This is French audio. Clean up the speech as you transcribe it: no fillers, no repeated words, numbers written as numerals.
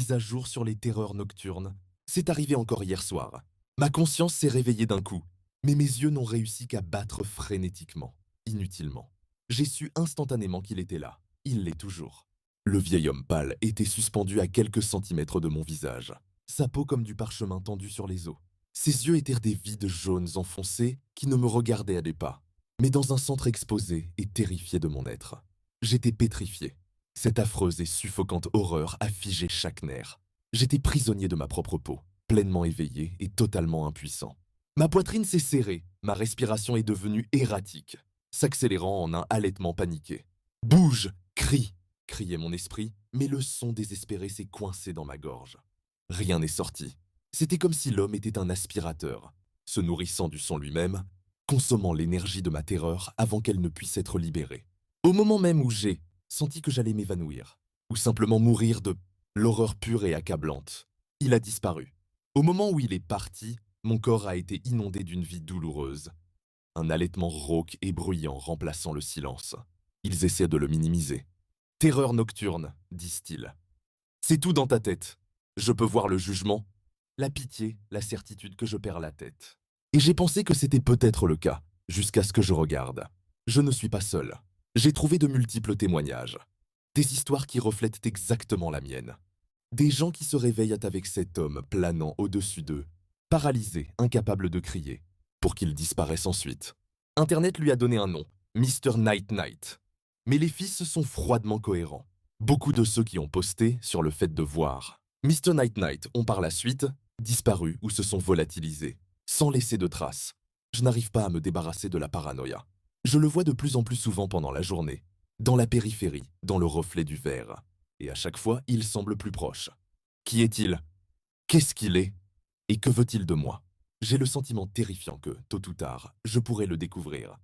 mise à jour sur les terreurs nocturnes. C'est arrivé encore hier soir. Ma conscience s'est réveillée d'un coup, mais mes yeux n'ont réussi qu'à battre frénétiquement, inutilement. J'ai su instantanément qu'il était là. Il l'est toujours. Le vieil homme pâle était suspendu à quelques centimètres de mon visage, sa peau comme du parchemin tendu sur les os. Ses yeux étaient des vides jaunes enfoncés qui ne me regardaient à des pas, mais dans un centre exposé et terrifié de mon être. J'étais pétrifié. Cette affreuse et suffocante horreur a figé chaque nerf. J'étais prisonnier de ma propre peau, pleinement éveillé et totalement impuissant. Ma poitrine s'est serrée, ma respiration est devenue erratique, s'accélérant en un halètement paniqué. Bouge, crie, criait mon esprit, mais le son désespéré s'est coincé dans ma gorge. Rien n'est sorti. C'était comme si l'homme était un aspirateur, se nourrissant du son lui-même, consommant l'énergie de ma terreur avant qu'elle ne puisse être libérée. Au moment même où j'ai senti que j'allais m'évanouir, ou simplement mourir de l'horreur pure et accablante, il a disparu. Au moment où il est parti, mon corps a été inondé d'une vie douloureuse, un halètement rauque et bruyant remplaçant le silence. Ils essaient de le minimiser. Terreur nocturne, disent-ils. C'est tout dans ta tête. Je peux voir le jugement, la pitié, la certitude que je perds la tête. Et j'ai pensé que c'était peut-être le cas, jusqu'à ce que je regarde. Je ne suis pas seul. J'ai trouvé de multiples témoignages. Des histoires qui reflètent exactement la mienne. Des gens qui se réveillent avec cet homme planant au-dessus d'eux, paralysé, incapable de crier, pour qu'il disparaisse ensuite. Internet lui a donné un nom, Mr. Night Knight. Mais les fils sont froidement cohérents. Beaucoup de ceux qui ont posté sur le fait de voir Mr. Night Knight ont par la suite disparu ou se sont volatilisés, sans laisser de traces. Je n'arrive pas à me débarrasser de la paranoïa. Je le vois de plus en plus souvent pendant la journée, dans la périphérie, dans le reflet du verre. Et à chaque fois, il semble plus proche. Qui est-il? Qu'est-ce qu'il est? Et que veut-il de moi? J'ai le sentiment terrifiant que, tôt ou tard, je pourrais le découvrir.